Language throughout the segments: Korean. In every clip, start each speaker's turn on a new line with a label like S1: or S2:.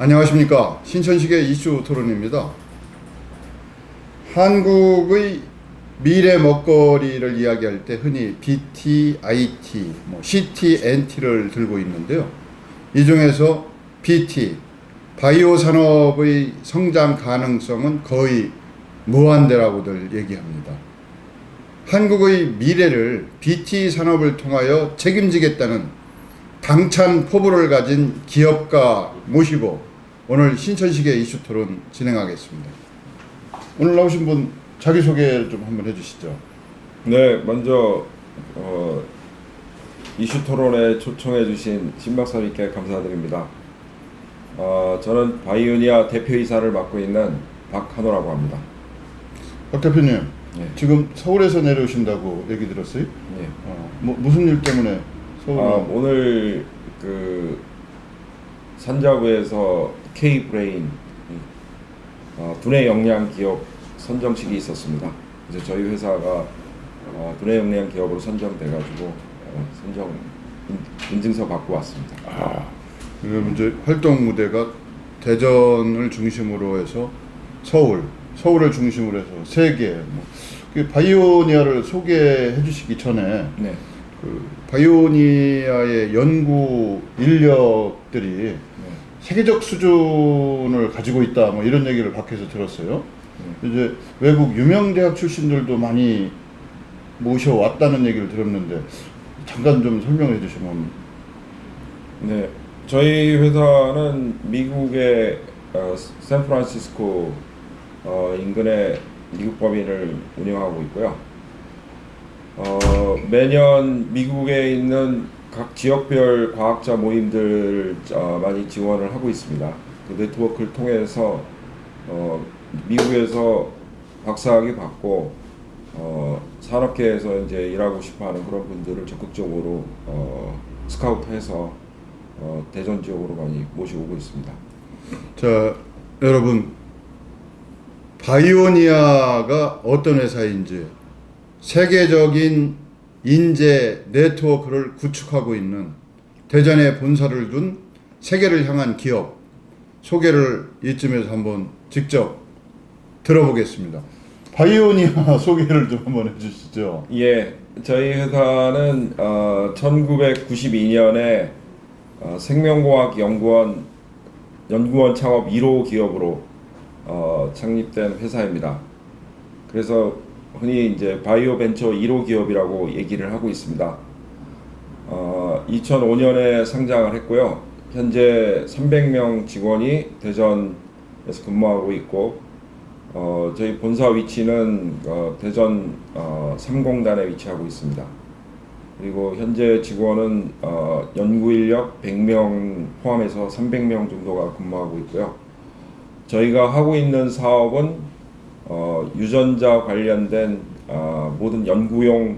S1: 안녕하십니까. 신천식의 이슈 토론입니다. 한국의 미래 먹거리를 이야기할 때 흔히 BT, IT, CT, NT를 들고 있는데요. 이 중에서 BT, 바이오 산업의 성장 가능성은 거의 무한대라고들 얘기합니다. 한국의 미래를 BT 산업을 통하여 책임지겠다는 당찬 포부를 가진 기업가 모시고 오늘 신천식의 이슈 토론 진행하겠습니다. 오늘 나오신 분 자기소개를 좀 한번 해주시죠.
S2: 네, 먼저 이슈 토론에 초청해 주신 신 박사님께 감사드립니다. 저는 바이오니아 대표이사를 맡고 있는 박한호라고 합니다.
S1: 박 대표님,
S2: 네.
S1: 지금 서울에서 내려오신다고 얘기 들었어요?
S2: 네.
S1: 무슨 일 때문에 서울?
S2: 오늘 그 산자부에서 K-브레인 두뇌 영양 기업 선정식이 있었습니다. 그래서 저희 회사가 두뇌 영양 기업으로 선정돼가지고 선정 인증서 받고 왔습니다.
S1: 그럼 이제 활동 무대가 대전을 중심으로 해서 서울을 중심으로 해서 세계 그 바이오니아를 소개해 주시기 전에
S2: 네.
S1: 그 바이오니아의 연구 인력들이 세계적 수준을 가지고 있다 이런 얘기를 밖에서 들었어요. 이제 외국 유명 대학 출신들도 많이 모셔왔다는 얘기를 들었는데 잠깐 좀 설명해 주시면.
S2: 네, 저희 회사는 미국의 샌프란시스코 인근의 미국 법인을 운영하고 있고요. 매년 미국에 있는 각 지역별 과학자 모임들을 많이 지원을 하고 있습니다. 그 네트워크를 통해서 미국에서 박사학위 받고 산업계에서 이제 일하고 싶어하는 그런 분들을 적극적으로 스카우트해서 대전 지역으로 많이 모시고 있습니다.
S1: 자, 여러분, 바이오니아가 어떤 회사인지 세계적인 인재 네트워크를 구축하고 있는 대전에 본사를 둔 세계를 향한 기업 소개를 이쯤에서 한번 직접 들어보겠습니다. 바이오니아 소개를 좀 한번 해주시죠.
S2: 예, 저희 회사는 1992년에 생명공학 연구원 창업 1호 기업으로 창립된 회사입니다. 그래서 흔히 이제 바이오 벤처 1호 기업이라고 얘기를 하고 있습니다. 2005년에 상장을 했고요. 현재 300명 직원이 대전에서 근무하고 있고, 저희 본사 위치는 대전 3공단에 위치하고 있습니다. 그리고 현재 직원은 연구 인력 100명 포함해서 300명 정도가 근무하고 있고요. 저희가 하고 있는 사업은 유전자 관련된 모든 연구용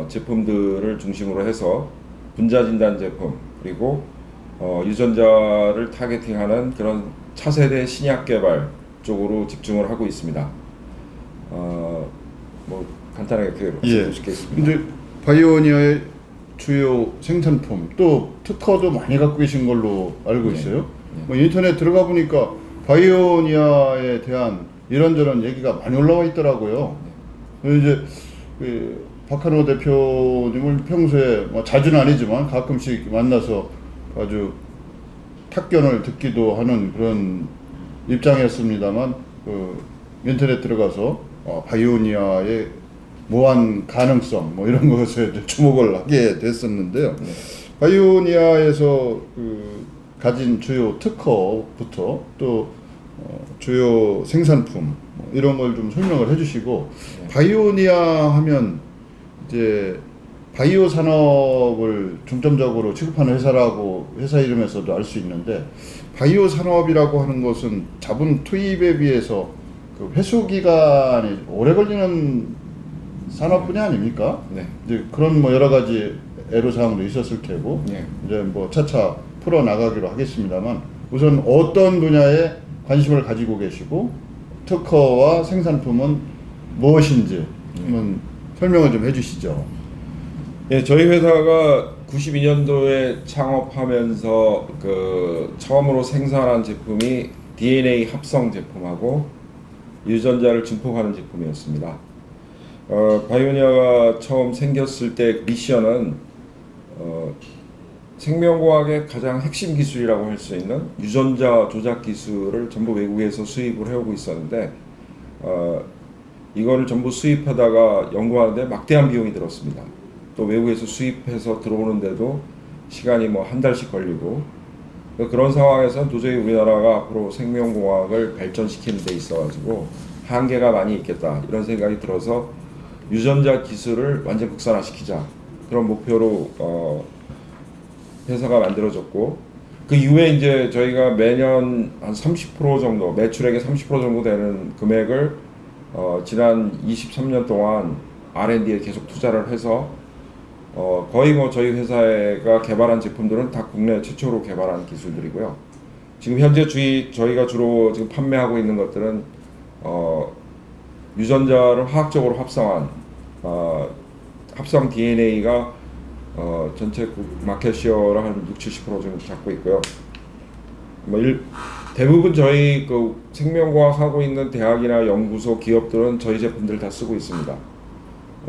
S2: 제품들을 중심으로 해서 분자진단 제품 그리고 유전자를 타겟팅하는 그런 차세대 신약 개발 쪽으로 집중을 하고 있습니다. 간단하게 말씀드릴 수 있겠습니다.
S1: 근데 바이오니아의 주요 생산품 또 특허도 많이 갖고 계신 걸로 알고 있어요. 인터넷 들어가 보니까 바이오니아에 대한 이런저런 얘기가 많이 올라와 있더라고요. 이제 박한호 대표님을 평소에 자주는 아니지만 가끔씩 만나서 아주 탁견을 듣기도 하는 그런 입장이었습니다만 인터넷 들어가서 바이오니아의 무한 가능성 이런 것에 주목을 하게 됐었는데요. 바이오니아에서 가진 주요 특허부터 또 주요 생산품 이런 걸 좀 설명을 해주시고, 바이오니아 하면 이제 바이오 산업을 중점적으로 취급하는 회사라고 회사 이름에서도 알 수 있는데, 바이오 산업이라고 하는 것은 자본 투입에 비해서 그 회수 기간이 오래 걸리는 산업 분야 아닙니까?
S2: 네.
S1: 이제 그런 여러 가지 애로사항도 있었을 테고, 이제 차차 풀어 나가기로 하겠습니다만, 우선 어떤 분야에 관심을 가지고 계시고 특허와 생산품은 무엇인지 한번 설명을 좀 해주시죠.
S2: 예, 저희 회사가 92년도에 창업하면서 그 처음으로 생산한 제품이 DNA 합성 제품하고 유전자를 증폭하는 제품이었습니다. 바이오니아가 처음 생겼을 때 미션은 생명과학의 가장 핵심 기술이라고 할 수 있는 유전자 조작 기술을 전부 외국에서 수입을 해오고 있었는데 이거를 전부 수입하다가 연구하는데 막대한 비용이 들었습니다. 또 외국에서 수입해서 들어오는데도 시간이 뭐 한 달씩 걸리고 그런 상황에서 도저히 우리나라가 앞으로 생명공학을 발전시키는 데 있어가지고 한계가 많이 있겠다 이런 생각이 들어서 유전자 기술을 완전 국산화시키자 그런 목표로 회사가 만들어졌고 그 이후에 이제 저희가 매년 한 30% 정도 매출액의 30% 정도 되는 금액을 지난 23년 동안 R&D에 계속 투자를 해서 거의 뭐 저희 회사가 개발한 제품들은 다 국내 최초로 개발한 기술들이고요. 지금 현재 저희가 주로 지금 판매하고 있는 것들은 유전자를 화학적으로 합성한 합성 DNA가 전체 마켓시어를 한 60-70% 정도 잡고 있고요. 대부분 저희 그 생명과학 하고 있는 대학이나 연구소 기업들은 저희 제품들을 다 쓰고 있습니다.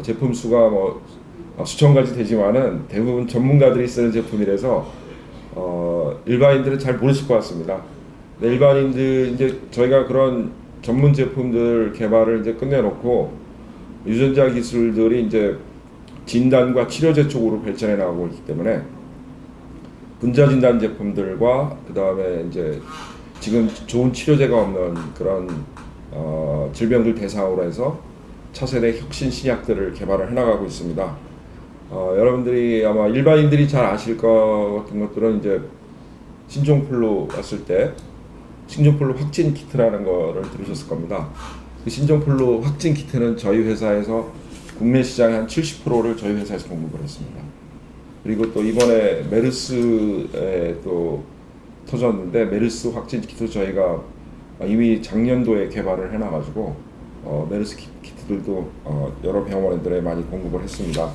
S2: 제품 수가 뭐 수천 가지 되지만은 대부분 전문가들이 쓰는 제품이라서 일반인들은 잘 모르실 것 같습니다. 일반인들 이제 저희가 그런 전문 제품들 개발을 이제 끝내놓고 유전자 기술들이 이제 진단과 치료제 쪽으로 발전해 나가고 있기 때문에 분자 진단 제품들과 그 다음에 이제 지금 좋은 치료제가 없는 그런 질병들 대상으로 해서 차세대 혁신 신약들을 개발을 해나가고 있습니다. 여러분들이 아마 일반인들이 잘 아실 것 같은 것들은 이제 신종플루 왔을 때 신종플루 확진 키트라는 거를 들으셨을 겁니다. 그 신종플루 확진 키트는 저희 회사에서 국내 시장의 한 70%를 저희 회사에서 공급을 했습니다. 그리고 또 이번에 메르스에 또 터졌는데 메르스 확진 키트 저희가 이미 작년도에 개발을 해놔가지고 메르스 키트들도 여러 병원들에 많이 공급을 했습니다.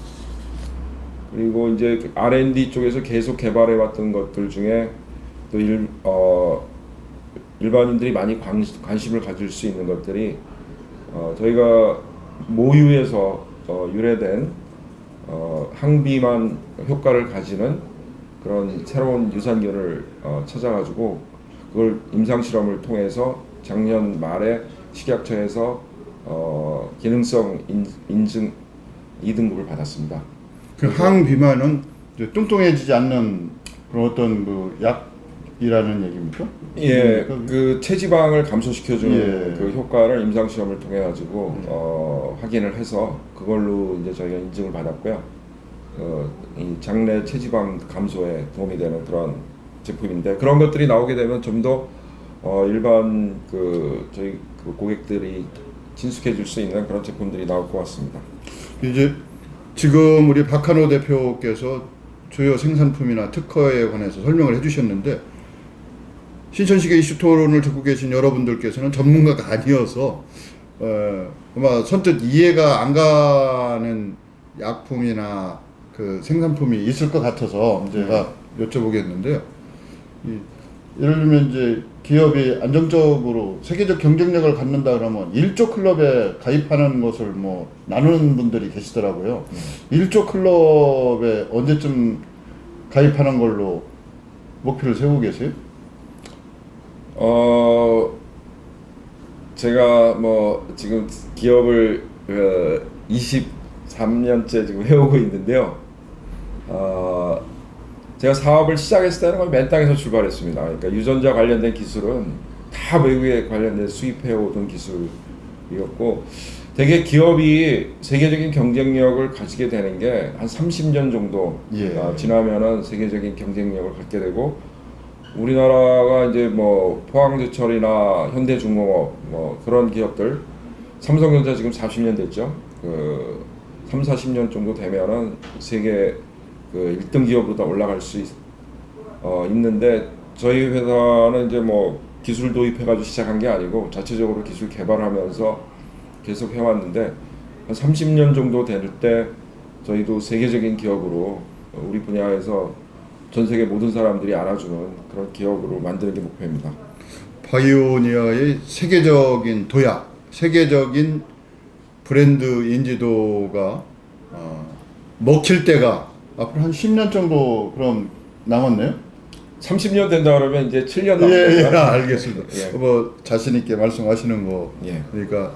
S2: 그리고 이제 R&D 쪽에서 계속 개발해왔던 것들 중에 또 일반인들이 많이 관심을 가질 수 있는 것들이 저희가 모유에서 유래된 항비만 효과를 가지는 그런 새로운 유산균을 찾아가지고 그걸 임상 실험을 통해서 작년 말에 식약처에서 기능성 인증 2등급을 받았습니다.
S1: 그 항비만은 이제 뚱뚱해지지 않는 그런 어떤 그 약이라는 얘기입니까?
S2: 예, 그 체지방을 감소시켜주는
S1: 예.
S2: 그 효과를 임상 시험을 통해 가지고 확인을 해서 그걸로 이제 저희가 인증을 받았고요. 이 장내 체지방 감소에 도움이 되는 그런 제품인데 그런 것들이 나오게 되면 좀 더 일반 저희 고객들이 친숙해질 수 있는 그런 제품들이 나올 것 같습니다.
S1: 이제 지금 우리 박한호 대표께서 주요 생산품이나 특허에 관해서 설명을 해주셨는데 신천식의 이슈 토론을 듣고 계신 여러분들께서는 전문가가 아니어서 아마 선뜻 이해가 안 가는 약품이나 그 생산품이 있을 것 같아서 제가 여쭤보겠는데요. 예를 들면 이제 기업이 안정적으로 세계적 경쟁력을 갖는다 그러면 1조 클럽에 가입하는 것을 뭐 나누는 분들이 계시더라고요. 1조 클럽에 언제쯤 가입하는 걸로 목표를 세우고 계세요?
S2: 제가 뭐 지금 기업을 23년째 지금 해오고 있는데요. 제가 사업을 시작했을 때는 거의 맨 땅에서 출발했습니다. 그러니까 유전자 관련된 기술은 다 외국에 관련된 수입해오던 기술이었고 되게 기업이 세계적인 경쟁력을 가지게 되는 게 한 30년 정도 지나면은 세계적인 경쟁력을 갖게 되고 우리나라가 이제 뭐 포항제철이나 현대중공업 뭐 그런 기업들 삼성전자 지금 40년 됐죠. 30-40년 정도 되면은 세계 1등 기업으로 다 올라갈 수 있는데 저희 회사는 이제 뭐 기술 도입해가지고 시작한 게 아니고 자체적으로 기술 개발하면서 계속 해왔는데 한 30년 정도 될 때 저희도 세계적인 기업으로 우리 분야에서 전 세계 모든 사람들이 알아주는 그런 기업으로 만드는 게 목표입니다.
S1: 바이오니아의 세계적인 도약, 세계적인 브랜드 인지도가 먹힐 때가 앞으로 한 10년 정도 그럼 남았네요.
S2: 30년 된다 그러면 이제 7년
S1: 예,
S2: 남았습니다.
S1: 알겠습니다.
S2: 예.
S1: 뭐 자신 있게 말씀하시는 거,
S2: 예.
S1: 그러니까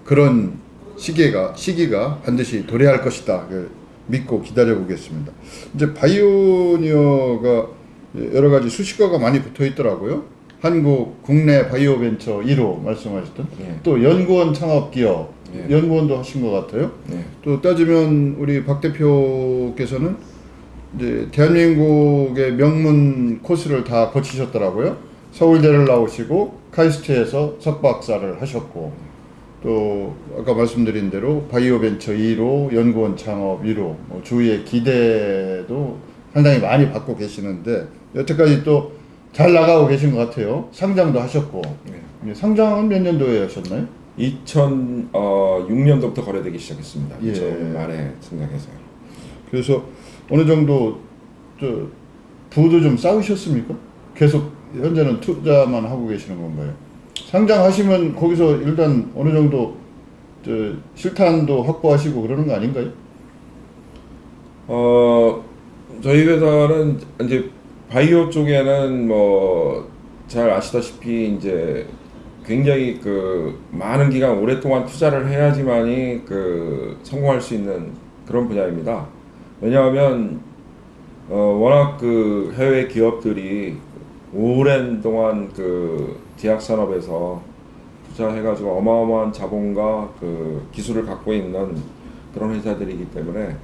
S1: 그런 시기가 반드시 도래할 것이다. 믿고 기다려 보겠습니다. 이제 바이오니어가 여러 가지 수식어가 많이 붙어 있더라고요. 한국 국내 바이오 벤처 1호 말씀하셨던
S2: 예.
S1: 또 연구원 창업 기업
S2: 예.
S1: 연구원도 하신 것 같아요.
S2: 예.
S1: 또 따지면 우리 박 대표께서는 이제 대한민국의 명문 코스를 다 거치셨더라고요. 서울대를 나오시고 카이스트에서 석박사를 하셨고 또 아까 말씀드린 대로 바이오 벤처 1호, 연구원 창업 1호 주위의 기대도 상당히 많이 받고 계시는데 여태까지 또 잘 나가고 계신 것 같아요. 상장도 하셨고 상장은 몇 년도에 하셨나요?
S2: 2006년도부터 거래되기 시작했습니다.
S1: 예.
S2: 2000년 말에 상장해서요.
S1: 그래서 어느 정도 부도 좀 쌓으셨습니까? 계속 현재는 투자만 하고 계시는 건가요? 상장하시면 거기서 일단 어느 정도 실탄도 확보하시고 그러는 거 아닌가요?
S2: 저희 회사는 이제 바이오 쪽에는 뭐 잘 아시다시피 이제 굉장히 많은 기간 오랫동안 투자를 해야지만이 성공할 수 있는 그런 분야입니다. 왜냐하면 워낙 해외 기업들이 오랜 동안 제약 산업에서 투자해가지고 어마어마한 자본과 기술을 갖고 있는 그런 회사들이기 때문에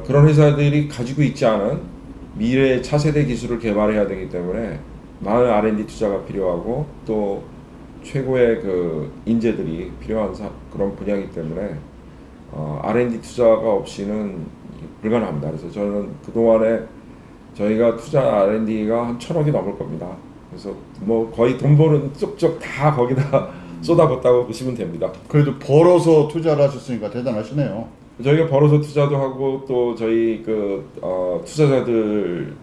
S2: 그런 회사들이 가지고 있지 않은 미래의 차세대 기술을 개발해야 되기 때문에 많은 R&D 투자가 필요하고 또 최고의 인재들이 필요한 그런 분야이기 때문에 R&D 투자가 없이는 불가능합니다. 그래서 저는 그동안에 저희가 투자 R&D가 한 1,000억이 넘을 겁니다. 그래서 뭐 거의 돈 버는 쪽쪽 다 거기다 쏟아붓다고 보시면 됩니다.
S1: 그래도 벌어서 투자를 하셨으니까 대단하시네요.
S2: 저희가 벌어서 투자도 하고 또 저희 투자자들이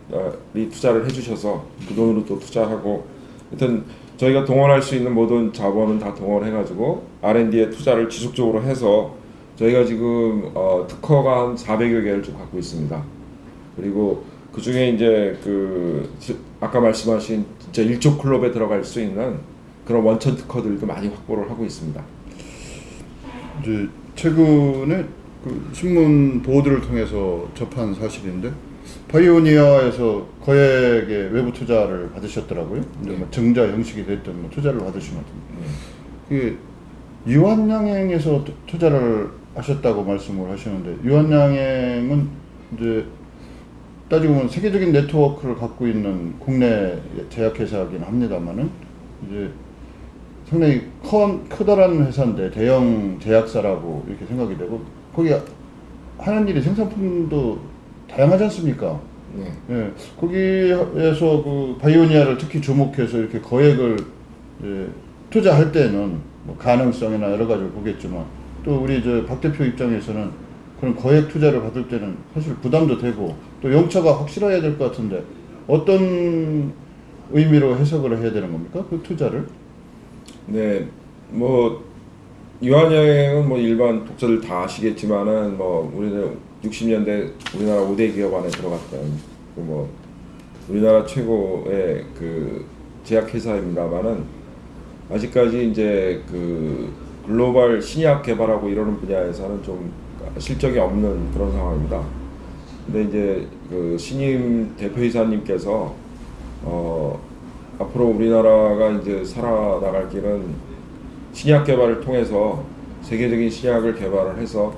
S2: 투자를 해주셔서 그 돈으로 또 투자하고 하여튼 저희가 동원할 수 있는 모든 자본은 다 동원해가지고 R&D에 투자를 지속적으로 해서 저희가 지금 특허가 한 400여 개를 좀 갖고 있습니다. 그리고 그 중에 이제 아까 말씀하신 진짜 1조 클럽에 들어갈 수 있는 그런 원천 특허들도 많이 확보를 하고 있습니다.
S1: 이제 최근에 신문 보도를 통해서 접한 사실인데 바이오니아에서 거액의 외부 투자를 받으셨더라고요. 이제 뭐 증자 형식이 됐든 뭐 투자를 받으신 것 같은데 유한양행에서 투자를 하셨다고 말씀을 하시는데 유한양행은 이제 따지고 보면 세계적인 네트워크를 갖고 있는 국내 제약회사이긴 합니다만은 이제 상당히 크다란 회사인데 대형 제약사라고 이렇게 생각이 되고 거기 하는 일이 생산품도 다양하지 않습니까?
S2: 네.
S1: 예, 거기에서 바이오니아를 특히 주목해서 이렇게 거액을 투자할 때는 뭐 가능성이나 여러 가지를 보겠지만 또 우리 박 대표 입장에서는 그런 거액 투자를 받을 때는 사실 부담도 되고 또 용처가 확실해야 될 것 같은데 어떤 의미로 해석을 해야 되는 겁니까? 그 투자를?
S2: 네, 뭐 유한양행은 뭐 일반 독자들 다 아시겠지만은 뭐 우리는 60년대 우리나라 5대 기업 안에 들어갔던 뭐 우리나라 최고의 제약 회사입니다만은 아직까지 이제 글로벌 신약 개발하고 이러는 분야에서는 좀 실적이 없는 그런 상황입니다. 근데 이제 신임 대표이사님께서 앞으로 우리나라가 이제 살아나갈 길은 신약 개발을 통해서 세계적인 신약을 개발을 해서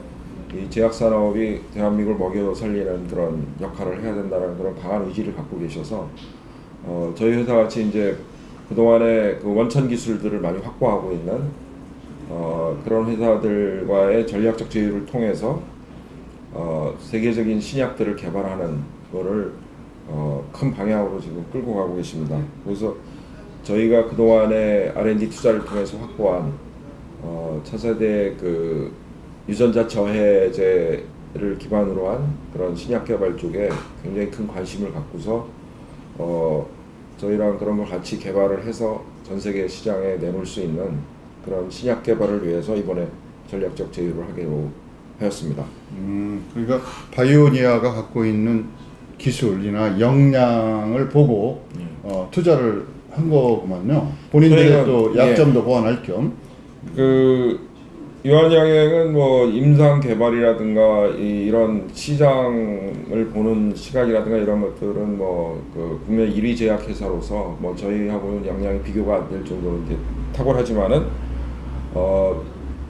S2: 이 제약 산업이 대한민국을 먹여 살리는 그런 역할을 해야 된다는 그런 강한 의지를 갖고 계셔서 저희 회사 같이 이제 그동안에 원천 기술들을 많이 확보하고 있는 그런 회사들과의 전략적 제휴를 통해서 세계적인 신약들을 개발하는 거를 큰 방향으로 지금 끌고 가고 계십니다. 그래서 저희가 그동안에 R&D 투자를 통해서 확보한 차세대 유전자 저해제 기술을 기반으로 한 그런 신약 개발 쪽에 굉장히 큰 관심을 갖고서 저희랑 그런 걸 같이 개발을 해서 전 세계 시장에 내놓을 수 있는 그런 신약 개발을 위해서 이번에 전략적 제휴를 하기로 하였습니다.
S1: 그러니까 바이오니아가 갖고 있는 기술이나 역량을 보고 투자를 한 거구만요. 본인들의
S2: 저희가,
S1: 또 약점도 보완할 겸.
S2: 유한양행은 뭐 임상 개발이라든가 이런 시장을 보는 시각이라든가 이런 것들은 뭐 그 국내 1위 제약 회사로서 뭐 저희하고는 역량이 비교가 안 될 정도로 이제 탁월하지만은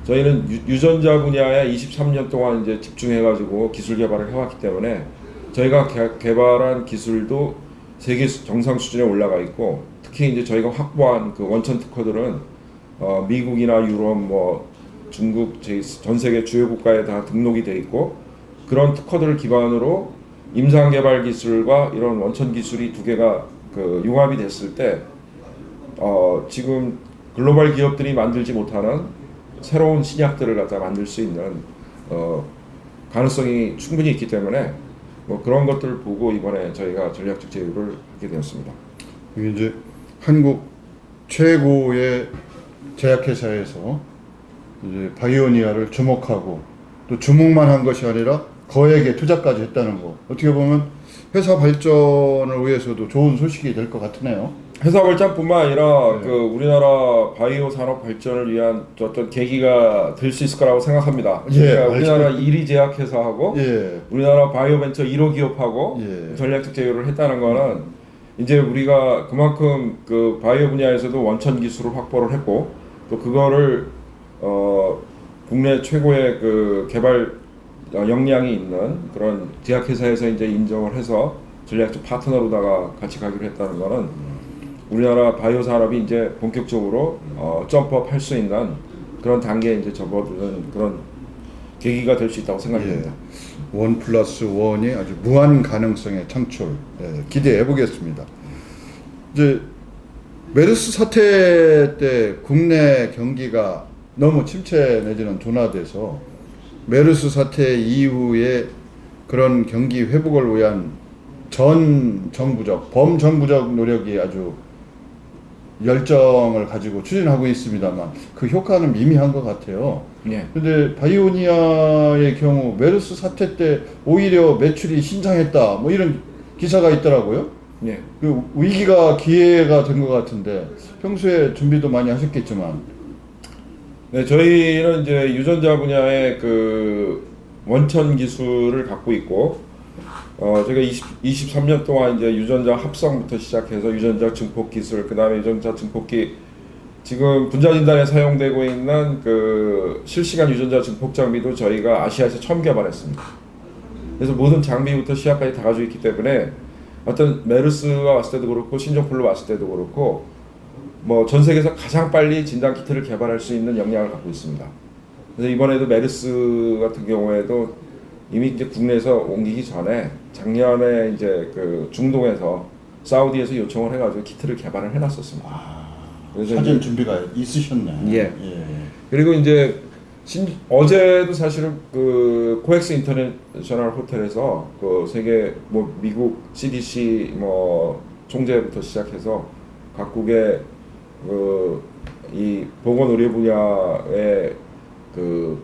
S2: 저희는 유전자 분야에 23년 동안 이제 집중해가지고 기술 개발을 해왔기 때문에 저희가 개발한 기술도 세계 정상 수준에 올라가 있고 특히 이제 저희가 확보한 그 원천 특허들은 미국이나 유럽 뭐 중국 전 세계 주요 국가에 다 등록이 돼 있고 그런 특허들을 기반으로 임상 개발 기술과 이런 원천 기술이 두 개가 그 융합이 됐을 때 지금 글로벌 기업들이 만들지 못하는 새로운 신약들을 갖다 만들 수 있는 가능성이 충분히 있기 때문에 뭐 그런 것들을 보고 이번에 저희가 전략적 제휴를 하게 되었습니다.
S1: 이제 한국 최고의 제약회사에서 이제 바이오니아를 주목하고 또 주목만 한 것이 아니라 거액의 투자까지 했다는 거. 어떻게 보면 회사 발전을 위해서도 좋은 소식이 될 것 같으네요.
S2: 회사 발전뿐만 아니라 그 우리나라 바이오 산업 발전을 위한 어떤 계기가 될 수 있을 거라고 생각합니다. 그러니까 우리나라 1위 제약 회사하고 우리나라 바이오 벤처 1호 기업하고 전략적 제휴를 했다는 거는 이제 우리가 그만큼 그 바이오 분야에서도 원천 기술을 확보를 했고 또 그거를 국내 최고의 그 개발 역량이 있는 그런 제약 회사에서 이제 인정을 해서 전략적 파트너로다가 같이 가기로 했다는 거는 우리나라 바이오 산업이 이제 본격적으로 점프업 할 수 있는 그런 단계에 이제 접어드는 그런 계기가 될 수 있다고 생각합니다.
S1: 1+1이 아주 무한 가능성의 창출 기대해 보겠습니다. 이제 메르스 사태 때 국내 경기가 너무 침체 내지는 둔화돼서 메르스 사태 이후에 그런 경기 회복을 위한 전 정부적, 범정부적 노력이 아주 열정을 가지고 추진하고 있습니다만 그 효과는 미미한 것 같아요. 근데 바이오니아의 경우 메르스 사태 때 오히려 매출이 신장했다 뭐 이런 기사가 있더라고요. 그 위기가 기회가 된 것 같은데 평소에 준비도 많이 하셨겠지만.
S2: 네, 저희는 이제 유전자 분야의 그 원천 기술을 갖고 있고 제가 23년 동안 이제 유전자 합성부터 시작해서 유전자 증폭 기술, 그 다음에 유전자 증폭기, 지금 분자 진단에 사용되고 있는 그 실시간 유전자 증폭 장비도 저희가 아시아에서 처음 개발했습니다. 그래서 모든 장비부터 시약까지 다 가지고 있기 때문에 어떤 메르스가 왔을 때도 그렇고 신종플루 왔을 때도 그렇고 뭐 전 세계에서 가장 빨리 진단 키트를 개발할 수 있는 역량을 갖고 있습니다. 그래서 이번에도 메르스 같은 경우에도 이미 이제 국내에서 옮기기 전에 작년에 이제 그 중동에서 사우디에서 요청을 해가지고 키트를 개발을 해놨었습니다.
S1: 그래서 사전 준비가 있으셨네.
S2: 그리고 이제 어제도 사실은 그 코엑스 인터내셔널 호텔에서 그 세계 뭐 미국 CDC 뭐 총재부터 시작해서 각국의 그 이 보건의료 분야의 그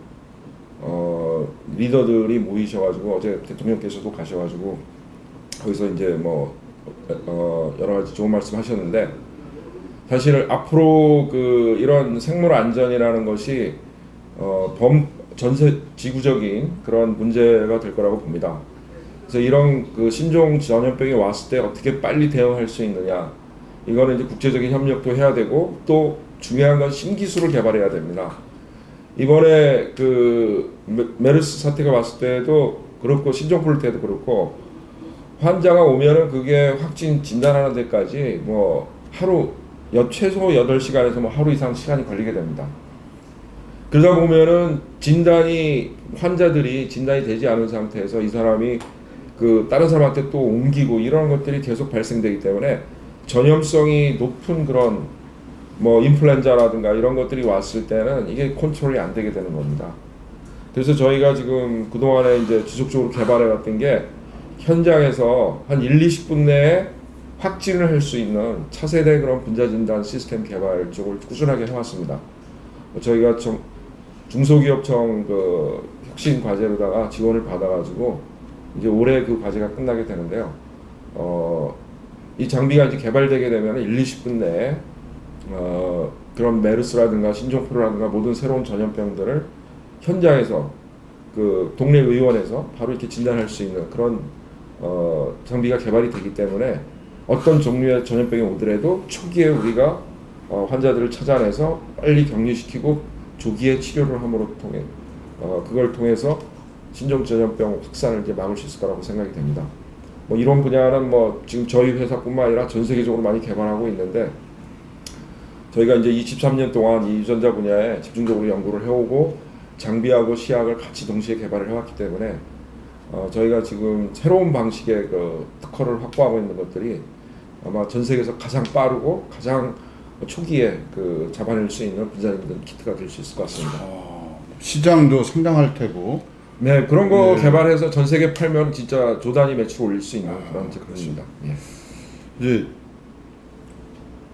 S2: 리더들이 모이셔가지고 어제 대통령께서도 가셔가지고 거기서 이제 뭐 여러 가지 좋은 말씀하셨는데 사실 앞으로 그 이런 생물 안전이라는 것이 전세 지구적인 그런 문제가 될 거라고 봅니다. 그래서 이런 그 신종 전염병이 왔을 때 어떻게 빨리 대응할 수 있느냐, 이거는 이제 국제적인 협력도 해야 되고 또 중요한 건 신기술을 개발해야 됩니다. 이번에 그 메르스 사태가 왔을 때도 그렇고 신종플루 때도 그렇고 환자가 오면은 그게 확진 진단하는 데까지 뭐 최소 8시간에서 뭐 하루 이상 시간이 걸리게 됩니다. 그러다 보면은 환자들이 진단이 되지 않은 상태에서 이 사람이 그 다른 사람한테 또 옮기고 이런 것들이 계속 발생되기 때문에 전염성이 높은 그런 뭐 인플루엔자라든가 이런 것들이 왔을 때는 이게 컨트롤이 안 되게 되는 겁니다. 그래서 저희가 지금 그동안에 이제 지속적으로 개발해 왔던 게 현장에서 한 1, 20분 내에 확진을 할 수 있는 차세대 그런 분자 진단 시스템 개발 쪽을 꾸준하게 해왔습니다. 저희가 중소기업청 그 혁신 과제로다가 지원을 받아가지고 이제 올해 그 과제가 끝나게 되는데요. 이 장비가 이제 개발되게 되면 1, 20분 내에 그런 메르스라든가 신종플루라든가 모든 새로운 전염병들을 현장에서 그 동네 의원에서 바로 이렇게 진단할 수 있는 그런 장비가 개발이 되기 때문에 어떤 종류의 전염병이 오더라도 초기에 우리가 환자들을 찾아내서 빨리 격리시키고 조기에 치료를 함으로 통해 그걸 통해서 신종 전염병 확산을 이제 막을 수 있을 거라고 생각이 됩니다. 뭐 이런 분야는 뭐 지금 저희 회사뿐만 아니라 전 세계적으로 많이 개발하고 있는데 저희가 이제 23년 동안 이 유전자 분야에 집중적으로 연구를 해오고 장비하고 시약을 같이 동시에 개발을 해왔기 때문에 저희가 지금 새로운 방식의 그 특허를 확보하고 있는 것들이 아마 전 세계에서 가장 빠르고 가장 초기에 그 잡아낼 수 있는 분자진단 키트가 될 수 있을 것 같습니다.
S1: 시장도 상당할 테고.
S2: 네, 그런 거
S1: 네.
S2: 개발해서 전 세계 팔면 진짜 조단위 매출 올릴 수 있는 그런 제품입니다. 예.
S1: 이제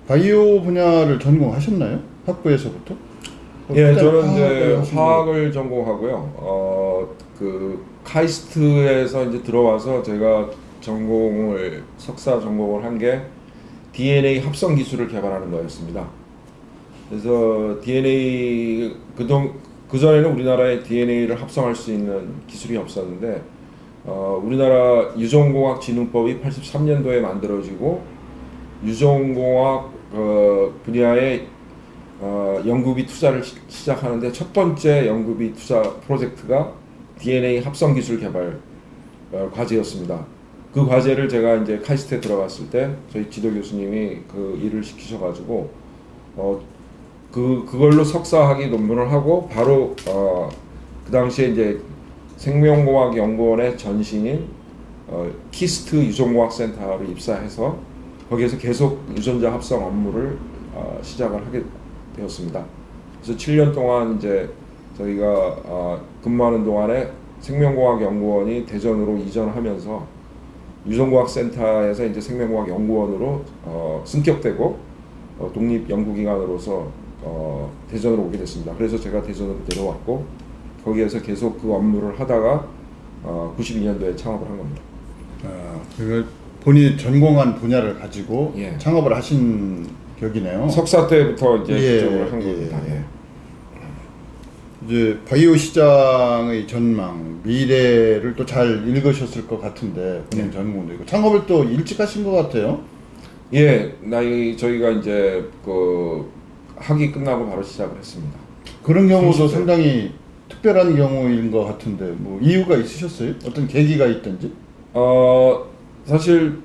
S1: 바이오 분야를 전공하셨나요? 학부에서부터?
S2: 예,
S1: 그때
S2: 저는
S1: 화학을
S2: 이제 화학을 전공하고요. 그 카이스트에서 이제 들어와서 제가 석사 전공을 한 게 DNA 합성 기술을 개발하는 거였습니다. 그래서 DNA 그 전에는 우리나라에 DNA를 합성할 수 있는 기술이 없었는데 우리나라 유전공학 진흥법이 83년도에 만들어지고 유전공학 분야에 연구비 투자를 시작하는데 첫 번째 연구비 투자 프로젝트가 DNA 합성 기술 개발 과제였습니다. 그 과제를 제가 이제 카이스트에 들어갔을 때 저희 지도 교수님이 그 일을 시키셔가지고 그걸로 석사학위 논문을 하고 바로 그 당시에 이제 생명공학연구원의 전신인 키스트 유전공학센터로 입사해서 거기에서 계속 유전자 합성 업무를 시작을 하게 되었습니다. 그래서 7년 동안 이제 저희가 근무하는 동안에 생명공학연구원이 대전으로 이전하면서 유전공학센터에서 이제 생명공학연구원으로 승격되고 독립연구기관으로서 대전으로 오게 됐습니다. 그래서 제가 대전으로 내려왔고 거기에서 계속 그 업무를 하다가 92년도에 창업을 한 겁니다.
S1: 그걸 본인이 전공한 분야를 가지고
S2: 예.
S1: 창업을 하신 격이네요.
S2: 석사 때부터 이제
S1: 예,
S2: 그쪽을 한
S1: 예.
S2: 겁니다. 예.
S1: 이제 바이오 시장의 전망, 미래를 또 잘 읽으셨을 것 같은데 본인 전공도 있고 창업을 또 일찍 하신 것 같아요.
S2: 예, 저희가 이제 그 학위 끝나고 바로 시작을 했습니다.
S1: 그런 경우도
S2: 30대.
S1: 상당히 특별한 경우인 것 같은데 뭐 이유가 있으셨어요? 어떤 계기가 있든지?
S2: 사실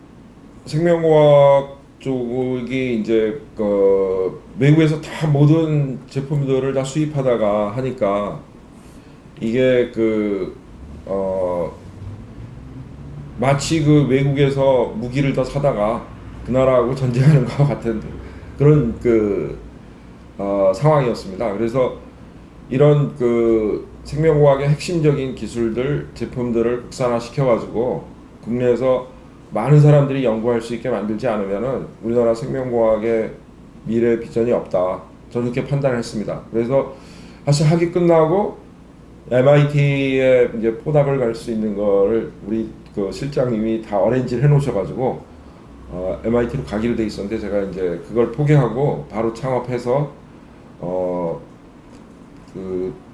S2: 생명과학 쪽이 이제 외국에서 다 모든 제품들을 다 수입하다가 하니까 이게 마치 그 외국에서 무기를 더 사다가 그 나라하고 전쟁하는 것 같은 그런 상황이었습니다. 그래서 이런 생명과학의 핵심적인 기술들, 제품들을 국산화 시켜가지고 국내에서 많은 사람들이 연구할 수 있게 만들지 않으면은 우리나라 생명과학의 미래 비전이 없다. 저는 그렇게 판단을 했습니다. 그래서 사실 학위 끝나고 MIT에 이제 포닥을 갈 수 있는 거를 우리 실장님이 다 어레인지를 해놓으셔가지고 MIT로 가기로 돼 있었는데 제가 이제 그걸 포기하고 바로 창업해서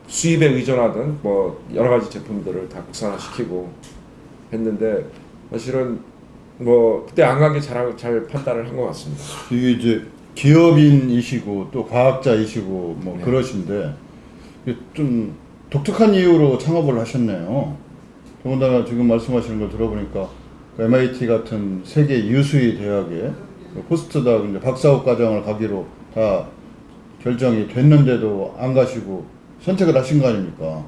S2: 수입에 의존하던 뭐 여러 가지 제품들을 다 국산화 시키고 했는데 사실은 뭐 그때 안 간 게 잘 판단을 한 것 같습니다.
S1: 이게 이제 기업인이시고 또 과학자이시고 뭐
S2: 네.
S1: 그러신데 좀 독특한 이유로 창업을 하셨네요. 더군다나 지금 말씀하시는 걸 들어보니까 MIT 같은 세계 유수의 대학에 포스트닥 이제 박사học 과정을 가기로 다 결정이 됐는데도 안 가시고 선택을 하신 거 아닙니까?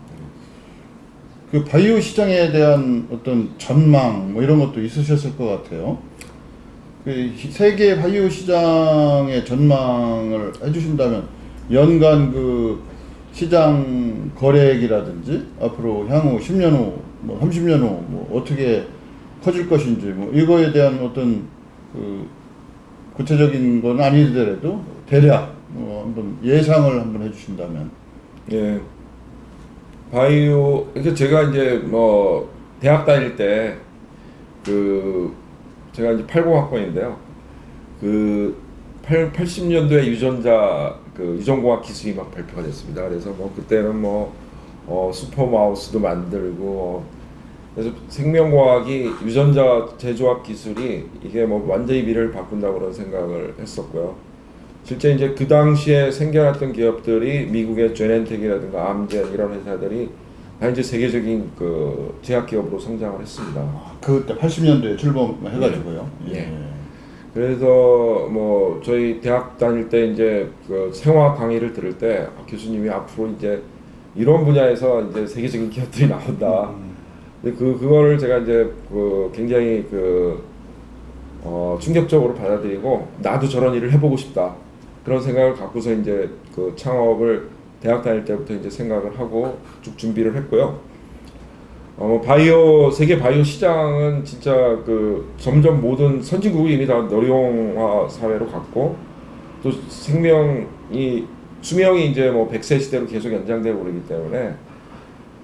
S1: 그 바이오 시장에 대한 어떤 전망 뭐 이런 것도 있으셨을 것 같아요. 그 세계 바이오 시장의 전망을 해주신다면 연간 시장 거래액이라든지 앞으로 향후 10년 후, 뭐 30년 후 뭐 어떻게 커질 것인지 뭐 이거에 대한 어떤 그 구체적인 건 아니더라도 대략 한번 예상을 한번 해주신다면.
S2: 예. 바이오, 그러니까 제가 이제 뭐 대학 다닐 때 그 제가 이제 80학번인데요. 그 80년도에 유전자 그 유전공학 기술이 막 발표가 됐습니다. 그래서 뭐 그때는 뭐 슈퍼 마우스도 만들고 그래서 생명과학이 유전자 제조학 기술이 이게 뭐 완전히 미래를 바꾼다고 그런 생각을 했었고요. 실제 이제 그 당시에 생겨났던 기업들이 미국의 제넨텍이라든가 암젠 이런 회사들이 다 이제 세계적인 그 제약 기업으로 성장을 했습니다.
S1: 그때 80년도에 출범해가지고요.
S2: 예. 그래서 뭐 저희 대학 다닐 때 이제 그 생화학 강의를 들을 때 교수님이 앞으로 이제 이런 분야에서 이제 세계적인 기업들이 나온다. 근데 그거를 제가 이제 그 굉장히 그 충격적으로 받아들이고 나도 저런 일을 해보고 싶다. 그런 생각을 갖고서 이제 그 창업을 대학 다닐 때부터 이제 생각을 하고 쭉 준비를 했고요. 바이오 세계 바이오 시장은 진짜 그 점점 모든 선진국이 이미 다 너령화 사회로 갔고 또 생명이 수명이 이제 뭐 100세 시대로 계속 연장되고 그러기 때문에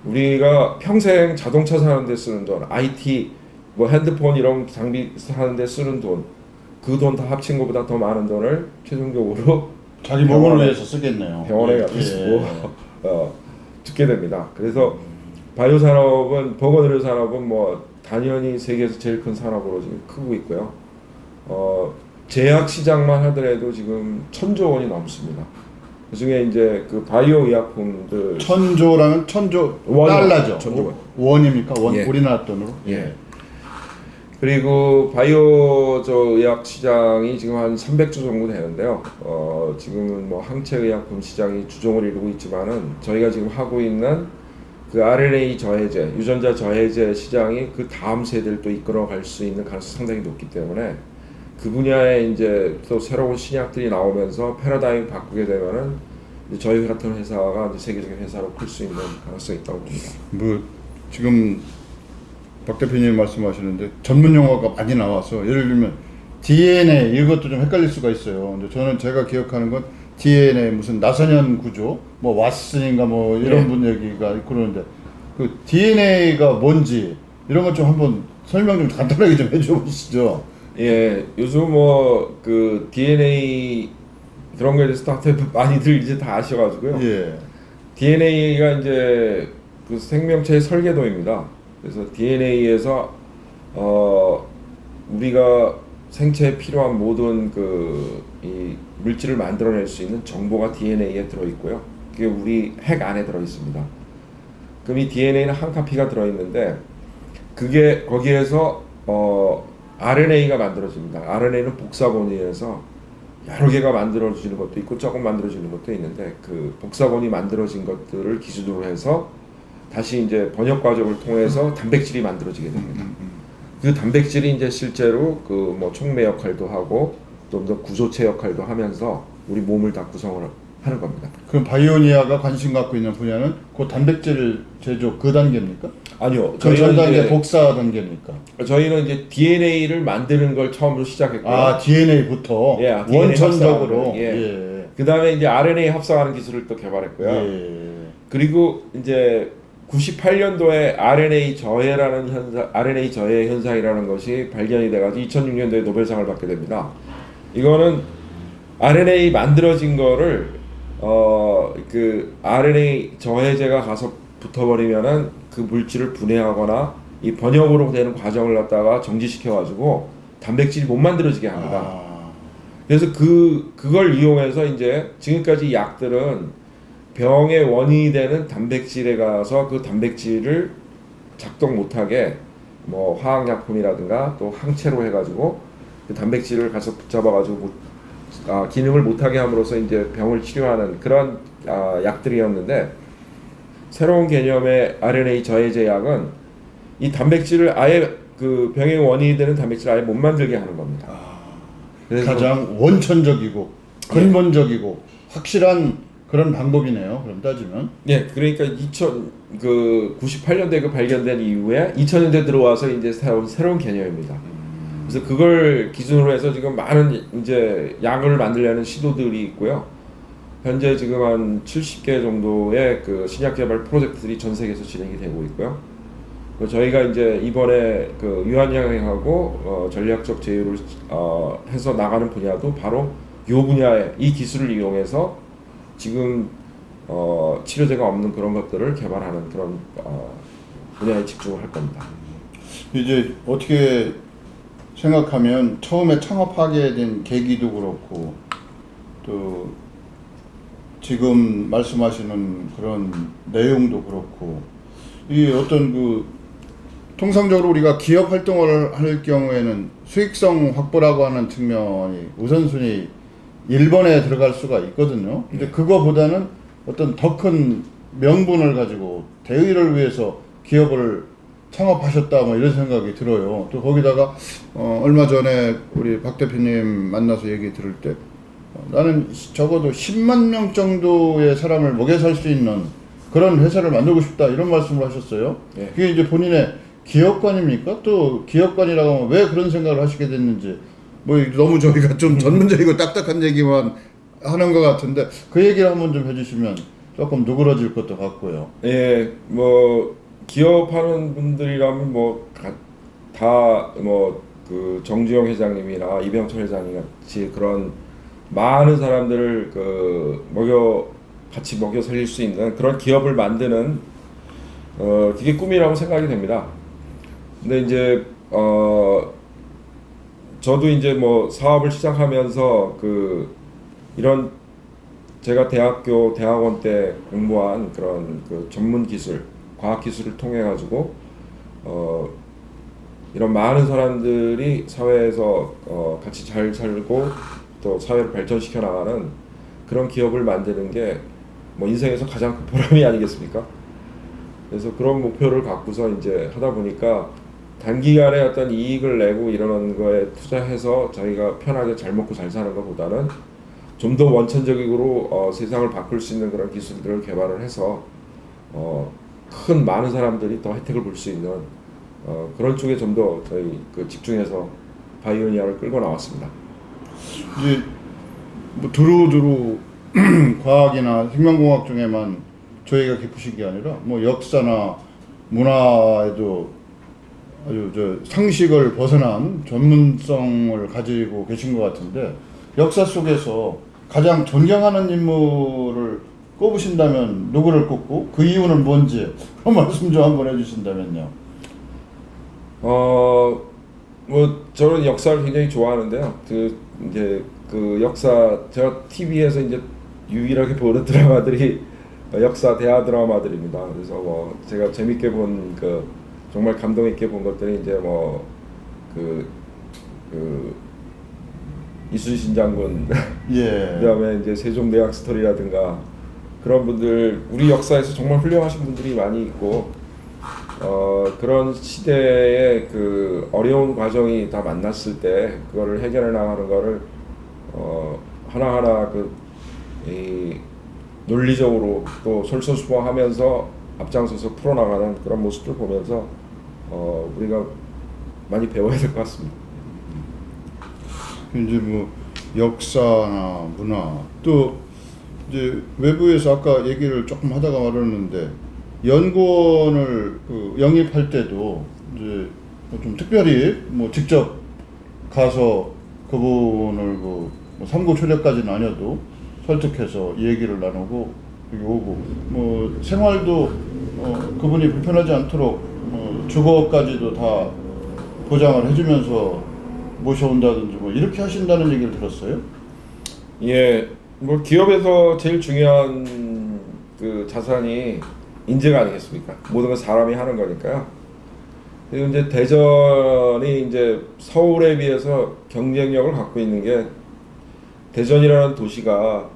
S2: 우리가 평생 자동차 사는데 쓰는 돈, IT 뭐 핸드폰 이런 장비 사는데 쓰는 돈, 그 돈 다 합친 것보다 더 많은 돈을 최종적으로
S1: 자기 몸을 위해서 쓰겠네요.
S2: 병원에 가서 쓰고 듣게 됩니다. 그래서 바이오 산업은 보건의료 산업은 뭐 단연히 세계에서 제일 큰 산업으로 지금 크고 있고요. 제약 시장만 하더라도 지금 1,000조 원이 넘습니다. 그중에 이제 그 바이오 의약품들
S1: 1,000조라면 1,000조
S2: 원이요.
S1: 달러죠.
S2: 1,000조 원.
S1: 원입니까? 원
S2: 예.
S1: 우리나라 돈으로?
S2: 예. 그리고 바이오 저 의약 시장이 지금 한 300조 정도 되는데요. 지금은 뭐 항체 의약품 시장이 주종을 이루고 있지만은 저희가 지금 하고 있는 그 RNA 저해제, 유전자 저해제 시장이 그 다음 세대를 또 이끌어갈 수 있는 가능성이 상당히 높기 때문에 그 분야에 이제 또 새로운 신약들이 나오면서 패러다임 바꾸게 되면은 이제 저희 같은 회사가 이제 세계적인 회사로 클 수 있는 가능성이 있다고 봅니다.
S1: 뭐 지금 박 대표님 말씀하시는데 전문 용어가 많이 나와서 예를 들면 DNA 이것도 좀 헷갈릴 수가 있어요. 근데 저는 제가 기억하는 건 DNA 무슨 나선현 구조, 뭐 왓슨인가 뭐 이런
S2: 네.
S1: 분 얘기가 있고 그러는데 그 DNA가 뭔지 이런 것 좀 한번 설명 좀 간단하게 좀 해줘 보시죠.
S2: 예, 요즘 뭐 그 DNA 그런 거에 대해서 다들 많이들 이제 다 아셔가지고요.
S1: 예.
S2: DNA가 이제 그 생명체의 설계도입니다. 그래서 DNA에서 우리가 생체에 필요한 모든 그 이 물질을 만들어낼 수 있는 정보가 DNA에 들어 있고요. 그게 우리 핵 안에 들어 있습니다. 그럼 이 DNA는 한 카피가 들어 있는데 그게 거기에서 RNA가 만들어집니다. RNA는 복사본이어서 여러 개가 만들어지는 것도 있고 조금 만들어지는 것도 있는데 그 복사본이 만들어진 것들을 기준으로 해서 다시 이제 번역 과정을 통해서 단백질이 만들어지게 됩니다. 그 단백질이 이제 실제로 그 뭐 촉매 역할도 하고 좀 더 구조체 역할도 하면서 우리 몸을 다 구성을 하는 겁니다.
S1: 그럼 바이오니아가 관심 갖고 있는 분야는 그 단백질 제조 그 단계입니까?
S2: 아니요,
S1: 그 전 단계
S2: 이제
S1: 복사 단계입니까?
S2: 저희는 이제 DNA를 만드는 걸 처음으로 시작했고요.
S1: 아 DNA부터
S2: 예, DNA
S1: 원천적으로.
S2: 합성하는, 예.
S1: 예.
S2: 그 다음에 이제 RNA 합성하는 기술을 또 개발했고요.
S1: 예.
S2: 그리고 이제 98년도에 RNA 저해라는 현상, RNA 저해 현상이라는 것이 발견이 돼가지고 2006년도에 노벨상을 받게 됩니다. 이거는 RNA 만들어진 거를 그 RNA 저해제가 가서 붙어버리면은 그 물질을 분해하거나 이 번역으로 되는 과정을 갖다가 정지시켜가지고 단백질이 못 만들어지게 합니다.
S1: 아.
S2: 그래서 그걸 이용해서 이제 지금까지 약들은 병의 원인이 되는 단백질에 가서 그 단백질을 작동 못하게 뭐 화학약품이라든가 또 항체로 해가지고 그 단백질을 가서 붙잡아가지고 기능을 못하게 함으로써 이제 병을 치료하는 그런 약들이었는데 새로운 개념의 RNA 저해제 약은 이 단백질을 아예 그 병의 원인이 되는 단백질을 아예 못 만들게 하는 겁니다. 그래서
S1: 가장 원천적이고 근본적이고 확실한 그런 방법이네요. 그럼 따지면.
S2: 예, 그러니까 98년도에 그 발견된 이후에 2000년대 들어와서 이제 새로운 개념입니다. 그래서 그걸 기준으로 해서 지금 많은 이제 약을 만들려는 시도들이 있고요. 현재 지금 한 70개 정도의 그 신약 개발 프로젝트들이 전 세계에서 진행이 되고 있고요. 저희가 이제 이번에 그 유한양행하고 전략적 제휴를 해서 나가는 분야도 바로 이 분야에 이 기술을 이용해서 지금 치료제가 없는 그런 것들을 개발하는 그런 분야에 집중을 할 겁니다.
S1: 이제 어떻게 생각하면 처음에 창업하게 된 계기도 그렇고 또 지금 말씀하시는 그런 내용도 그렇고 이 어떤 그 통상적으로 우리가 기업 활동을 할 경우에는 수익성 확보라고 하는 측면이 우선순위 1번에 들어갈 수가 있거든요. 근데 그거보다는 어떤 더 큰 명분을 가지고 대의를 위해서 기업을 창업하셨다 뭐 이런 생각이 들어요. 또 거기다가 얼마 전에 우리 박 대표님 만나서 얘기 들을 때 나는 적어도 10만 명 정도의 사람을 먹여 살 수 있는 그런 회사를 만들고 싶다 이런 말씀을 하셨어요.
S2: 예.
S1: 그게 이제 본인의 기업관입니까? 또 기업관이라고 하면 왜 그런 생각을 하시게 됐는지 뭐 너무 저희가 좀 전문적이고 딱딱한 얘기만 하는 것 같은데 그 얘기를 한번 좀 해주시면 조금 누그러질 것도 같고요.
S2: 예, 뭐 기업하는 분들이라면 뭐 다 뭐 그 정주영 회장님이나 이병철 회장님 같이 그런 많은 사람들을 같이 먹여 살릴 수 있는 그런 기업을 만드는 그게 꿈이라고 생각이 됩니다. 근데 이제 저도 이제 뭐 사업을 시작하면서 이런 제가 대학원 때 공부한 그런 그 전문 기술, 과학 기술을 통해 가지고 이런 많은 사람들이 사회에서 같이 잘 살고 또 사회를 발전시켜 나가는 그런 기업을 만드는 게 뭐 인생에서 가장 큰 보람이 아니겠습니까? 그래서 그런 목표를 갖고서 이제 하다 보니까 단기간에 어떤 이익을 내고 이러는 거에 투자해서 저희가 편하게 잘 먹고 잘 사는 것보다는 좀 더 원천적으로 세상을 바꿀 수 있는 그런 기술들을 개발을 해서 많은 사람들이 더 혜택을 볼 수 있는 그런 쪽에 좀 더 저희 집중해서 바이오니아를 끌고 나왔습니다.
S1: 이제 뭐 두루두루 과학이나 생명공학 중에만 저희가 깊으신 게 아니라 뭐 역사나 문화에도 아주 상식을 벗어난 전문성을 가지고 계신 것 같은데 역사 속에서 가장 존경하는 인물을 꼽으신다면 누구를 꼽고 그 이유는 뭔지 그 말씀 좀 한번 해주신다면요.
S2: 뭐 저는 역사를 굉장히 좋아하는데요. 이제 역사 제가 TV에서 이제 유일하게 보는 드라마들이 역사 대하 드라마들입니다. 그래서 뭐 제가 재밌게 본 정말 감동 있게 본 것들이 이제 이순신 장군,
S1: 예.
S2: 그다음에 이제 세종대왕 스토리라든가 그런 분들 우리 역사에서 정말 훌륭하신 분들이 많이 있고 그런 시대의 어려운 과정이 다 만났을 때 그거를 해결해 나가는 거를 하나하나 이 논리적으로 또 솔선수범하면서 앞장서서 풀어나가는 그런 모습들 보면서 우리가 많이 배워야 될 것 같습니다.
S1: 이제 뭐 역사나 문화 또 이제 외부에서 아까 얘기를 조금 하다가 말았는데 연구원을 영입할 때도 이제 좀 특별히 뭐 직접 가서 그분을 뭐 삼고초려까지는 아니어도 설득해서 얘기를 나누고 여기 오고 뭐 생활도 그분이 불편하지 않도록 주거까지도 다 보장을 해주면서 모셔온다든지 뭐 이렇게 하신다는 얘기를 들었어요.
S2: 예, 뭐 기업에서 제일 중요한 자산이 인재가 아니겠습니까? 모든 건 사람이 하는 거니까요. 그리고 이제 대전이 이제 서울에 비해서 경쟁력을 갖고 있는 게 대전이라는 도시가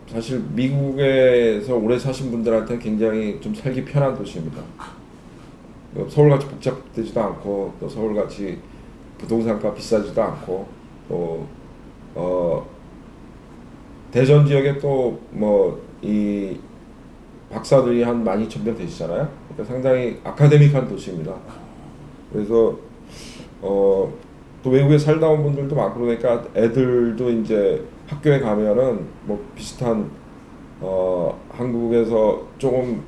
S2: 사실 미국에서 오래 사신 분들한테 굉장히 좀 살기 편한 도시입니다. 서울같이 복잡되지도 않고 또 서울같이 부동산가 비싸지도 않고 또 대전 지역에 또 뭐 이 박사들이 한 12,000명 되시잖아요. 그러니까 상당히 아카데믹한 도시입니다. 그래서 또 외국에 살다 온 분들도 많고 그러니까 애들도 이제 학교에 가면은 뭐 비슷한 한국에서 조금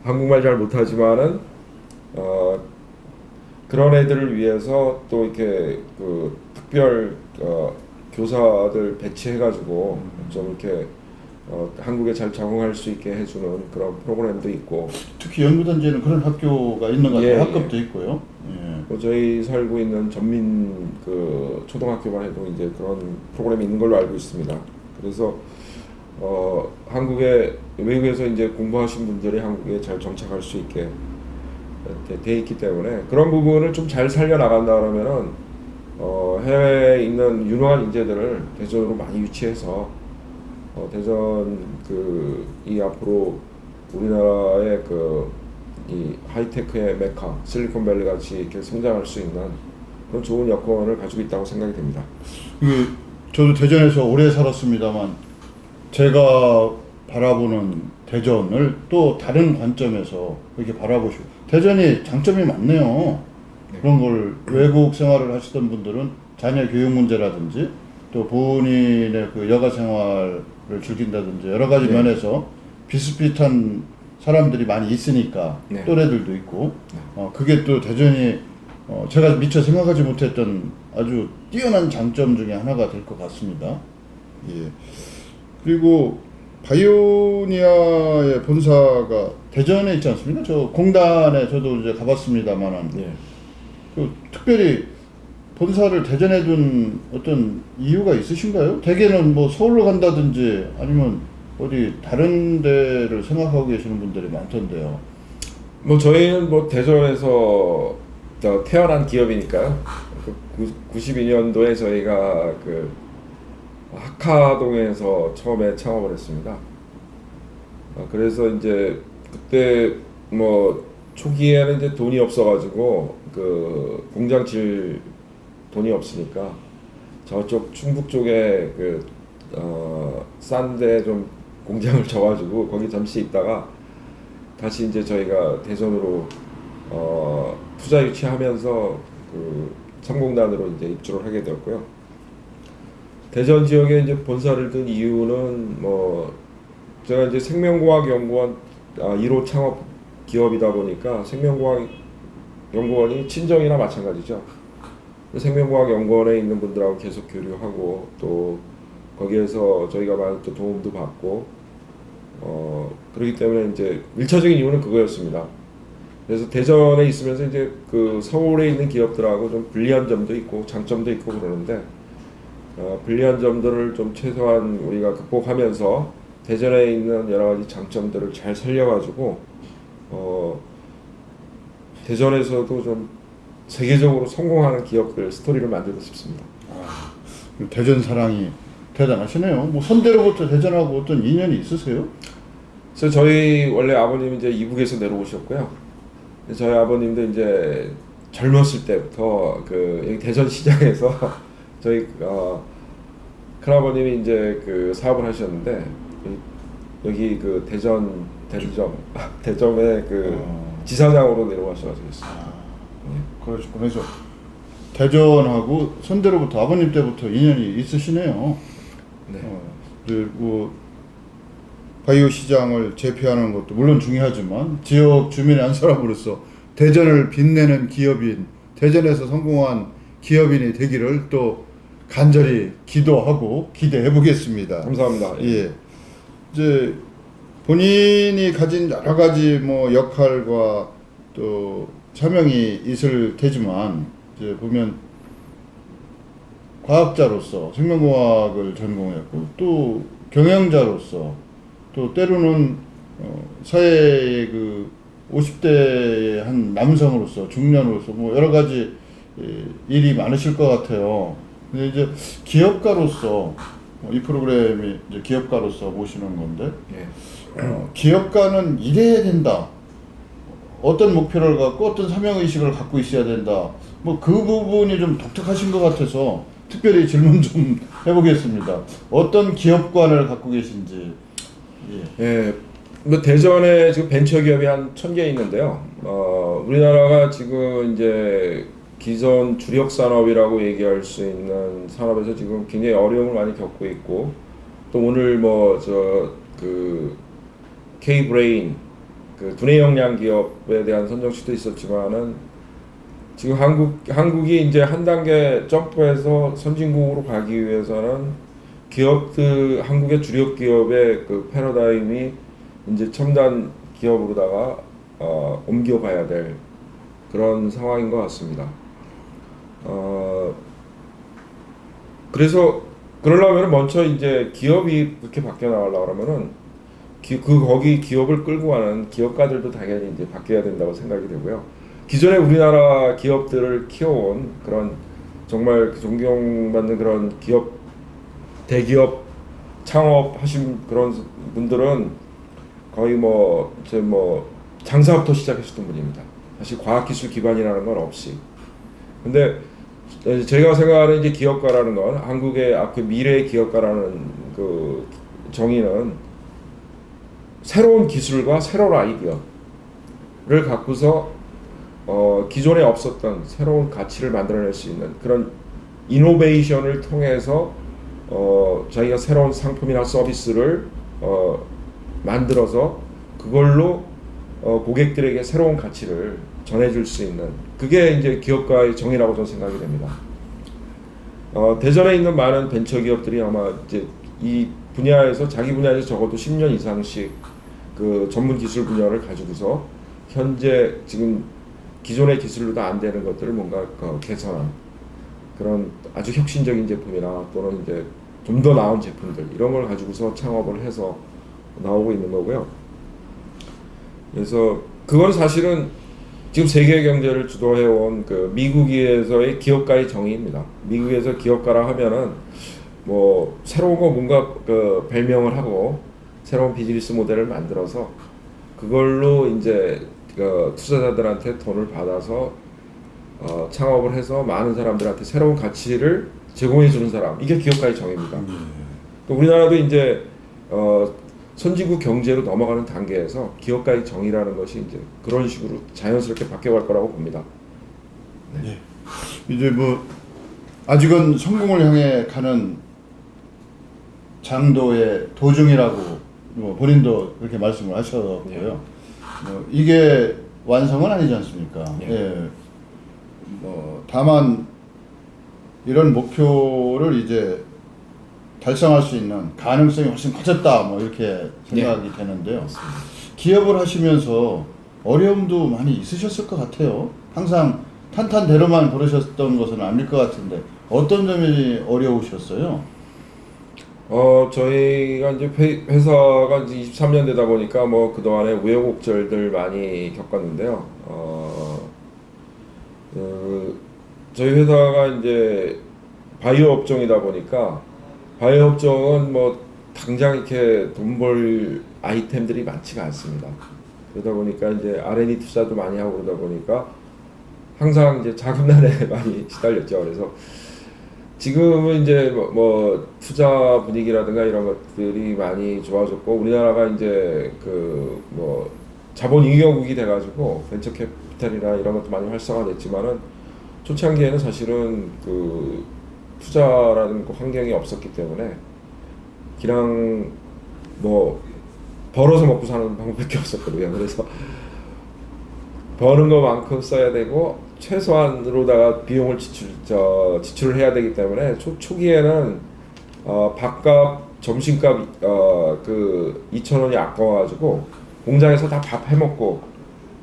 S2: 한국말 잘 못하지만은 그런 애들을 위해서 또 이렇게 그 특별 교사들 배치해가지고 좀 이렇게 한국에 잘 적응할 수 있게 해주는 그런 프로그램도 있고
S1: 특히 연구단지에는 그런 학교가 있는 것 같아요.
S2: 예,
S1: 학급도 있고요. 예.
S2: 뭐 저희 살고 있는 전민 그 초등학교만 해도 이제 그런 프로그램이 있는 걸로 알고 있습니다. 그래서 한국에 외국에서 이제 공부하신 분들이 한국에 잘 정착할 수 있게 돼 있기 때문에 그런 부분을 좀 잘 살려 나간다 그러면은 해외에 있는 유능한 인재들을 대전으로 많이 유치해서 대전 이 앞으로 우리나라의 이 하이테크의 메카 실리콘밸리 같이 이렇게 성장할 수 있는 그런 좋은 여건을 가지고 있다고 생각이 됩니다.
S1: 저도 대전에서 오래 살았습니다만 제가 바라보는 대전을 또 다른 관점에서 이렇게 바라보시고 대전이 장점이 많네요.
S2: 네.
S1: 그런 걸 외국 생활을 하시던 분들은 자녀 교육 문제라든지 또 본인의 그 여가 생활을 즐긴다든지 여러 가지
S2: 네.
S1: 면에서 비슷비슷한 사람들이 많이 있으니까
S2: 네.
S1: 또래들도 있고
S2: 네.
S1: 그게 또 대전이 제가 미처 생각하지 못했던 아주 뛰어난 장점 중에 하나가 될 것 같습니다. 예. 그리고 바이오니아의 본사가 대전에 있지 않습니까? 저 공단에 저도 이제 가봤습니다만은
S2: 예.
S1: 특별히 본사를 대전에 둔 어떤 이유가 있으신가요? 대개는 뭐 서울로 간다든지 아니면 어디 다른 데를 생각하고 계시는 분들이 많던데요.
S2: 뭐 저희는 뭐 대전에서 태어난 기업이니까요. 92년도에 저희가 그 학하동에서 처음에 창업을 했습니다. 그래서 이제 그때 뭐 초기에는 이제 돈이 없어가지고 그 공장 질 돈이 없으니까 저쪽 충북 쪽에 싼데 좀 공장을 져가지고 거기 잠시 있다가 다시 이제 저희가 대전으로 투자 유치하면서 그 청공단으로 이제 입주를 하게 되었고요. 대전 지역에 이제 본사를 둔 이유는 뭐 제가 이제 생명과학연구원 1호 창업 기업이다 보니까 생명과학연구원이 친정이나 마찬가지죠. 생명과학연구원에 있는 분들하고 계속 교류하고 또 거기에서 저희가 많은 또 도움도 받고 그렇기 때문에 이제 1차적인 이유는 그거였습니다. 그래서 대전에 있으면서 이제 그 서울에 있는 기업들하고 좀 불리한 점도 있고 장점도 있고 그러는데 불리한 점들을 좀 최소한 우리가 극복하면서 대전에 있는 여러 가지 장점들을 잘 살려가지고 대전에서도 좀 세계적으로 성공하는 기업들 스토리를 만들고 싶습니다.
S1: 대전 사랑이 대단하시네요. 뭐 선대로부터 대전하고 어떤 인연이 있으세요?
S2: 그래서 저희 원래 아버님이 이제 이북에서 내려오셨고요. 저희 아버님도 이제 젊었을 때부터 여기 대전 시장에서 저희 큰아버님이 이제 그 사업을 하셨는데 여기 그 대점의 그 지사장으로 내려가셔가지고 있어요.
S1: 그렇죠. 그래서 대전하고 선대로부터 아버님 때부터 인연이 있으시네요.
S2: 네.
S1: 그리고 바이오 시장을 제패하는 것도 물론 중요하지만 지역 주민의 한 사람으로서 대전을 빛내는 기업인, 대전에서 성공한 기업인이 되기를 또 간절히 기도하고 기대해 보겠습니다.
S2: 감사합니다.
S1: 예. 이제 본인이 가진 여러 가지 뭐 역할과 또 사명이 있을 테지만 이제 보면 과학자로서 생명공학을 전공했고 또 경영자로서 또 때로는 사회의 그 50대의 한 남성으로서 중년으로서 뭐 여러 가지 일이 많으실 것 같아요. 근데 이제 기업가로서 이 프로그램이 이제 기업가로서 모시는 건데 기업가는 이래야 된다. 어떤 목표를 갖고 어떤 사명 의식을 갖고 있어야 된다. 뭐 그 부분이 좀 독특하신 것 같아서 특별히 질문 좀 해보겠습니다. 어떤 기업관을 갖고 계신지. 예.
S2: 예, 뭐 대전에 지금 벤처 기업이 한 1,000개 있는데요. 우리나라가 지금 이제 기존 주력 산업이라고 얘기할 수 있는 산업에서 지금 굉장히 어려움을 많이 겪고 있고, 또 오늘 뭐 그 K-브레인 그 두뇌 역량 기업에 대한 선정식도 있었지만은 지금 한국이 이제 한 단계 점프해서 선진국으로 가기 위해서는 한국의 주력 기업의 그 패러다임이 이제 첨단 기업으로다가 옮겨가야 될 그런 상황인 것 같습니다. 그래서 그러려면 먼저 이제 기업이 그렇게 바뀌어 나가려고 그러면은 거기 기업을 끌고 가는 기업가들도 당연히 이제 바뀌어야 된다고 생각이 되고요. 기존에 우리나라 기업들을 키워온 그런 정말 존경받는 그런 대기업 창업하신 그런 분들은 거의 이제 장사부터 시작했었던 분입니다. 사실 과학기술 기반이라는 건 없이. 근데 제가 생각하는 이제 기업가라는 건 한국의 그 미래의 기업가라는 그 정의는 새로운 기술과 새로운 아이디어를 갖고서 기존에 없었던 새로운 가치를 만들어낼 수 있는 그런 이노베이션을 통해서 자기가 새로운 상품이나 서비스를 만들어서 그걸로 고객들에게 새로운 가치를 전해줄 수 있는 그게 이제 기업가의 정의라고 저는 생각이 됩니다. 대전에 있는 많은 벤처 기업들이 아마 이제 이 분야에서 자기 분야에서 적어도 10년 이상씩 그 전문 기술 분야를 가지고서 현재 지금 기존의 기술로도 안 되는 것들을 뭔가 개선한 그런 아주 혁신적인 제품이나 또는 이제 좀 더 나은 제품들 이런 걸 가지고서 창업을 해서 나오고 있는 거고요. 그래서 그건 사실은 지금 세계 경제를 주도해온 그 미국에서의 기업가의 정의입니다. 미국에서 기업가라 하면은 뭐 새로운 거 뭔가 그 발명을 하고 새로운 비즈니스 모델을 만들어서 그걸로 이제 그 투자자들한테 돈을 받아서 창업을 해서 많은 사람들한테 새로운 가치를 제공해 주는 사람, 이게 기업가의 정의입니다. 또 우리나라도 이제 선진국 경제로 넘어가는 단계에서 기업가의 정의라는 것이 이제 그런 식으로 자연스럽게 바뀌어갈 거라고 봅니다.
S1: 네. 이제 뭐 아직은 성공을 향해 가는 장도의 도중이라고 뭐 본인도 그렇게 말씀을 하셨고요.
S2: 네.
S1: 이게 완성은 아니지 않습니까?
S2: 네.
S1: 예. 뭐 다만 이런 목표를 이제 달성할 수 있는 가능성이 훨씬 커졌다, 뭐 이렇게 생각이 되는데요.
S2: 맞습니다.
S1: 기업을 하시면서 어려움도 많이 있으셨을 것 같아요. 항상 탄탄대로만 걸으셨던 것은 아닐 것 같은데 어떤 점이 어려우셨어요?
S2: 저희가 이제 회사가 이제 23년 되다 보니까 뭐 그동안에 우여곡절들 많이 겪었는데요. 저희 회사가 이제 바이오 업종이다 보니까 바이오 업종은 뭐 당장 이렇게 돈 벌 아이템들이 많지가 않습니다. 그러다 보니까 이제 R&D 투자도 많이 하고 그러다 보니까 항상 이제 자금난에 많이 시달렸죠. 그래서 지금은 이제 뭐 투자 분위기라든가 이런 것들이 많이 좋아졌고 우리나라가 이제 그 뭐 자본 잉여국이 돼가지고 벤처 캐피탈이나 이런 것도 많이 활성화됐지만은 초창기에는 사실은 그 투자라는 그 환경이 없었기 때문에 그냥 뭐 벌어서 먹고 사는 방법밖에 없었거든요. 그래서 버는 것만큼 써야 되고 최소한으로다가 비용을 지출을 해야 되기 때문에 초기에는 밥값, 점심값 그 2,000원이 아까워가지고 공장에서 다 밥 해먹고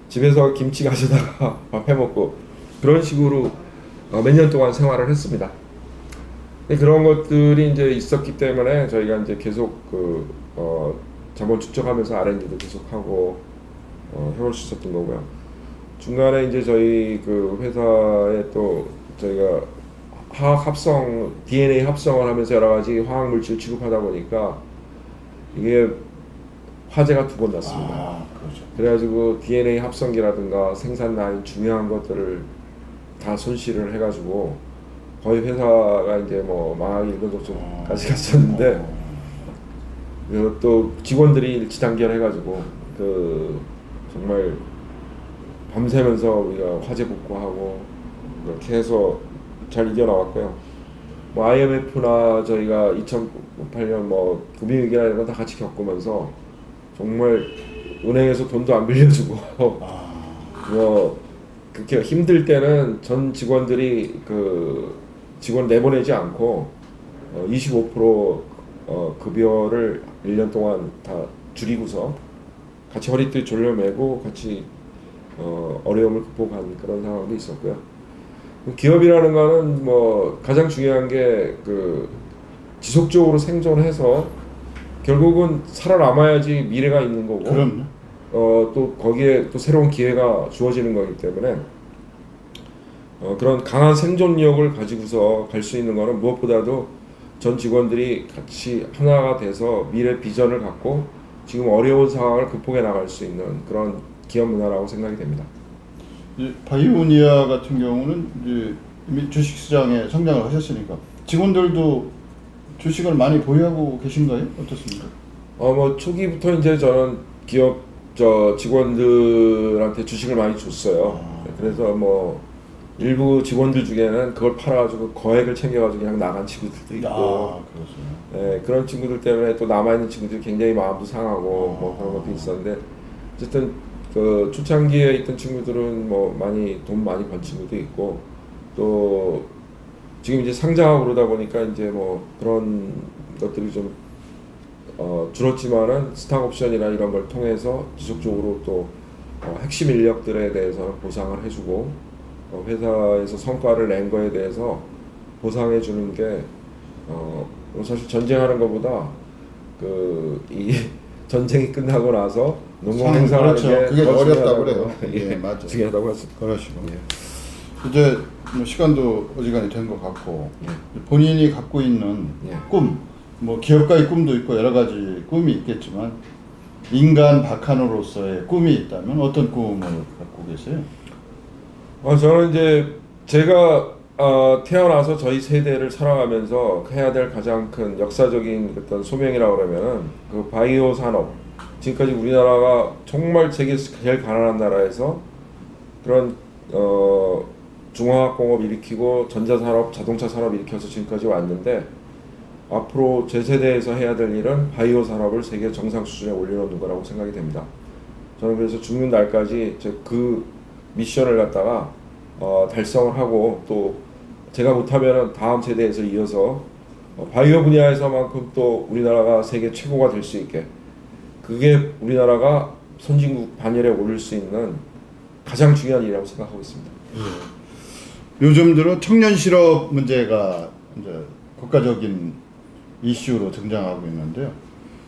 S2: 집에서 김치 가져다가 밥 해먹고 그런 식으로 몇 년 동안 생활을 했습니다. 그런 것들이 이제 있었기 때문에 저희가 이제 계속 그 자본 축적하면서 R&D도 계속하고 해올 수 있었던 거고요. 중간에 이제 저희 그 회사에 또 저희가 화학 합성, DNA 합성을 하면서 여러 가지 화학 물질 취급하다 보니까 이게 화재가 2번 났습니다.
S1: 그렇죠.
S2: 그래가지고 DNA 합성기라든가 생산 라인 중요한 것들을 다 손실을 해가지고 거의 회사가 이제 뭐 망하기 일본적까지 갔었는데 그리고 또 직원들이 일치단결해가지고 그 정말 밤새면서 우리가 화재 복구하고 이렇게 해서 잘 이겨나왔고요. 뭐 IMF나 저희가 2008년 뭐 금융위기나 이런 거 다 같이 겪으면서 정말 은행에서 돈도 안 빌려주고 뭐 그렇게 힘들 때는 전 직원들이 그 직원 내보내지 않고 25% 급여를 1년 동안 다 줄이고서 같이 허리띠 졸려매고 같이 어려움을 극복한 그런 상황도 있었고요. 기업이라는 거는 뭐 가장 중요한 게 그 지속적으로 생존해서 결국은 살아남아야지 미래가 있는 거고
S1: 그럼요.
S2: 또 거기에 또 새로운 기회가 주어지는 거기 때문에 그런 강한 생존력을 가지고서 갈 수 있는 거는 무엇보다도 전 직원들이 같이 하나가 돼서 미래 비전을 갖고 지금 어려운 상황을 극복해 나갈 수 있는 그런 기업 문화라고 생각이 됩니다.
S1: 바이오니아 같은 경우는 이제 이미 주식시장에 성장을 하셨으니까 직원들도 주식을 많이 보유하고 계신가요? 어떻습니까?
S2: 뭐 초기부터 이제 저는 기업 직원들한테 주식을 많이 줬어요. 그래서 뭐 일부 직원들 중에는 그걸 팔아가지고 거액을 챙겨가지고 그냥 나간 친구들도 있고,
S1: 그렇습니다.
S2: 그런 친구들 때문에 또 남아있는 친구들이 굉장히 마음도 상하고 뭐 그런 것도 있었는데 어쨌든 그 초창기에 있던 친구들은 뭐 돈 많이 번 친구도 있고 또 지금 이제 상장하고 그러다 보니까 이제 뭐 그런 것들이 좀 줄었지만은 스탁 옵션이나 이런 걸 통해서 지속적으로 또 핵심 인력들에 대해서는 보상을 해주고 회사에서 성과를 낸 거에 대해서 보상해 주는 게 사실 전쟁하는 것보다 이 전쟁이 끝나고 나서 농공 행사하는
S1: 그렇죠.
S2: 게
S1: 그게
S2: 더
S1: 어렵다고
S2: 중요하다고
S1: 그래요. 예, 맞죠.
S2: 중요하다고 했습니다.
S1: 그러시고 이제 뭐 시간도 어지간히 된 것 같고 본인이 갖고 있는 꿈, 뭐 기업가의 꿈도 있고 여러 가지 꿈이 있겠지만 인간 박한호로서의 꿈이 있다면 어떤 꿈을 갖고 계세요?
S2: 저는 이제 제가 태어나서 저희 세대를 살아가면서 해야 될 가장 큰 역사적인 어떤 소명이라고 그러면은 그 바이오 산업, 지금까지 우리나라가 정말 세계에서 제일 가난한 나라에서 그런 중화학공업 일으키고 전자산업, 자동차 산업 일으켜서 지금까지 왔는데 앞으로 제 세대에서 해야 될 일은 바이오 산업을 세계 정상 수준에 올려놓는 거라고 생각이 됩니다. 저는 그래서 죽는 날까지 그 미션을 갖다가 달성을 하고 또 제가 못하면은 다음 세대에서 이어서 바이오 분야에서만큼 또 우리나라가 세계 최고가 될 수 있게 그게 우리나라가 선진국 반열에 오를 수 있는 가장 중요한 일이라고 생각하고 있습니다.
S1: 요즘 들어 청년 실업 문제가 이제 국가적인 이슈로 등장하고 있는데요.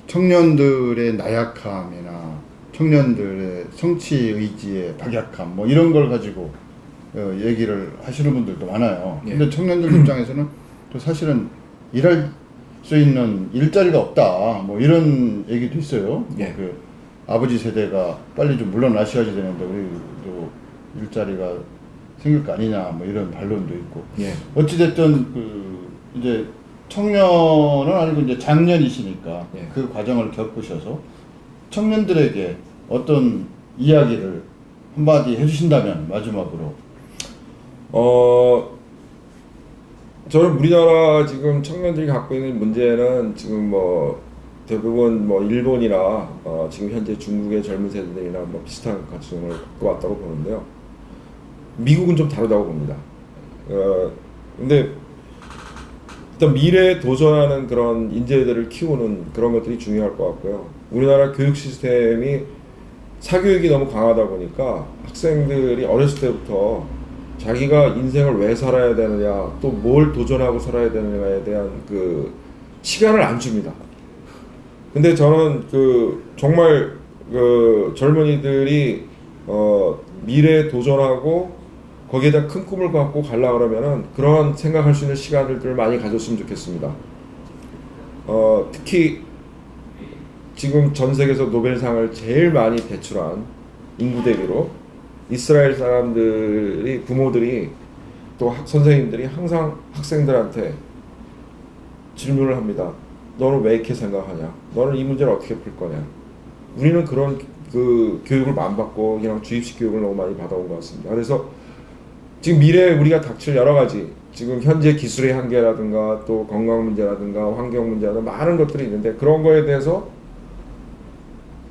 S1: 청년들의 나약함이나 청년들의 성취 의지의 박약함 뭐 이런 걸 가지고 얘기를 하시는 분들도 많아요. 근데 청년들 입장에서는 또 사실은 일할 수 있는 일자리가 없다 뭐 이런 얘기도 있어요. 그 아버지 세대가 빨리 좀 물러나셔야지 되는데 우리도 일자리가 생길 거 아니냐 뭐 이런 반론도 있고. 어찌됐든 이제 청년은 아니고 이제 장년이시니까 그 과정을 겪으셔서 청년들에게 어떤 이야기를 한마디 해주신다면 마지막으로.
S2: 저는 우리나라 지금 청년들이 갖고 있는 문제는 지금 뭐 대부분 뭐 일본이나 지금 현재 중국의 젊은 세대들이나 뭐 비슷한 가치관을 갖고 왔다고 보는데요. 미국은 좀 다르다고 봅니다. 근데 일단 미래에 도전하는 그런 인재들을 키우는 그런 것들이 중요할 것 같고요. 우리나라 교육 시스템이 사교육이 너무 강하다 보니까 학생들이 어렸을 때부터 자기가 인생을 왜 살아야 되느냐, 또 뭘 도전하고 살아야 되느냐에 대한 그 시간을 안 줍니다. 근데 저는 정말 젊은이들이 미래에 도전하고 거기에다 큰 꿈을 갖고 가려고 그러면은 그런 생각할 수 있는 시간들을 많이 가졌으면 좋겠습니다. 특히 지금 전 세계에서 노벨상을 제일 많이 배출한 인구 대비로 이스라엘 사람들이 부모들이 또 선생님들이 항상 학생들한테 질문을 합니다. 너는 왜 이렇게 생각하냐? 너는 이 문제를 어떻게 풀 거냐? 우리는 그런 그 교육을 안 받고 그냥 주입식 교육을 너무 많이 받아온 것 같습니다. 그래서 지금 미래에 우리가 닥칠 여러 가지 지금 현재 기술의 한계라든가 또 건강 문제라든가 환경 문제라든가 많은 것들이 있는데 그런 거에 대해서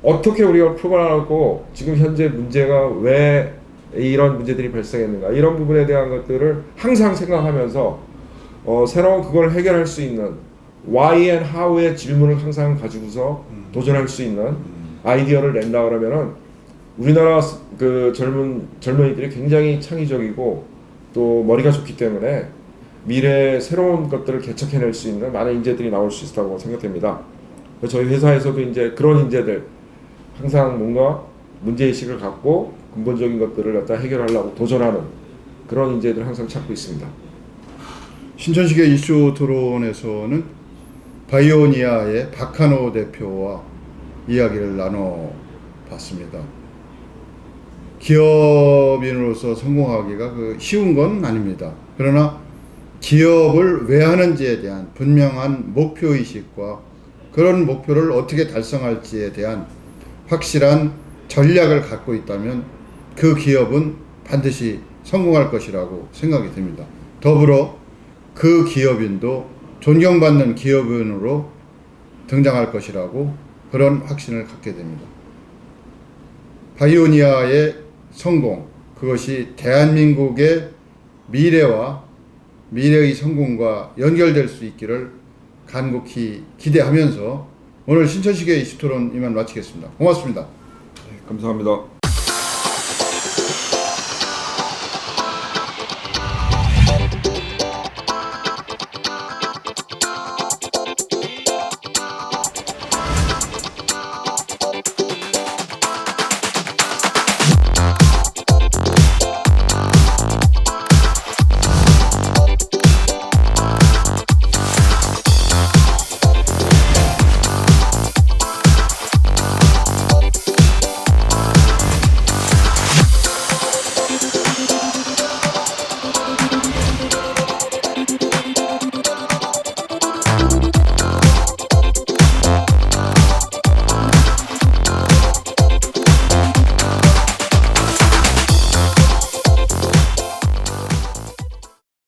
S2: 어떻게 우리가 풀어나가고 지금 현재 문제가 왜 이런 문제들이 발생했는가 이런 부분에 대한 것들을 항상 생각하면서 새로운 그걸 해결할 수 있는 why and how의 질문을 항상 가지고서 도전할 수 있는 아이디어를 낸다 그러면은 우리나라 그 젊은이들이 굉장히 창의적이고 또 머리가 좋기 때문에 미래의 새로운 것들을 개척해낼 수 있는 많은 인재들이 나올 수 있다고 생각됩니다. 저희 회사에서도 이제 그런 인재들 항상 뭔가 문제의식을 갖고 근본적인 것들을 갖다 해결하려고 도전하는 그런 인재들을 항상 찾고 있습니다.
S1: 신천식의 이슈 토론에서는 바이오니아의 박한호 대표와 이야기를 나눠봤습니다. 기업인으로서 성공하기가 쉬운 건 아닙니다. 그러나 기업을 왜 하는지에 대한 분명한 목표의식과 그런 목표를 어떻게 달성할지에 대한 확실한 전략을 갖고 있다면 그 기업은 반드시 성공할 것이라고 생각이 됩니다. 더불어 그 기업인도 존경받는 기업인으로 등장할 것이라고 그런 확신을 갖게 됩니다. 바이오니아의 성공, 그것이 대한민국의 미래의 성공과 연결될 수 있기를 간곡히 기대하면서 오늘 신천식의 이슈토론 이만 마치겠습니다. 고맙습니다.
S2: 감사합니다.